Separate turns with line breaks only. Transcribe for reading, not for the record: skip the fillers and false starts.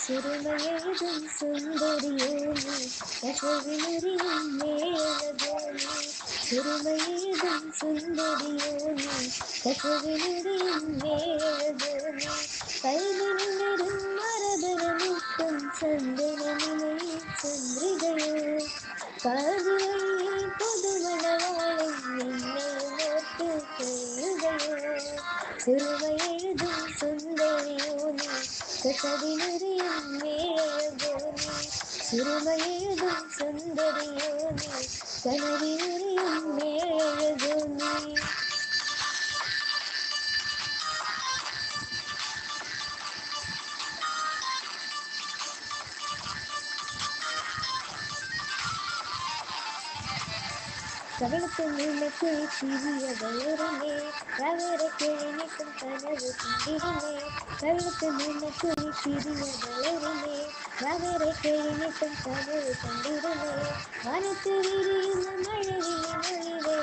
ചെറുമയെഴുതും സുന്ദരിയോനി കഥവിനുരിയും മേളകോനി ചെറുമയെഴുതും സുന്ദരിയോനി കഥവിനുരിയും മേളകോനി കൈവിനുണരും മരതരമുട്ടും ചന്ദനമിനയിൽ ചന്ദ്രികയോ പാതിവഴിയിൽ പുതുമണവാളൻ നിന്നെയുമോർത്ത് കഴിയുകയോ ചെറുമയെഴുതും സുന്ദരിയോനി കഥവിനുരിയും മേളകോനി ചെറുമയെഴുതും സുന്ദരിയോനി കനവിനുരിയും മേളകോനി. കവിളത്ത് നിന്നൊക്കെ ചിരിയ വളരുന്നേ അവരെ കഴിഞ്ഞിട്ടും കനവ് കണ്ടിരുന്നേ കവിളത്ത് നിന്നൊക്കെ ചിരിയ വളരുന്നേ അവരെ കഴിഞ്ഞിട്ടും കനവ് കണ്ടിരുന്നേ മനത്ത് വിരിയുന്ന മഴവിലെ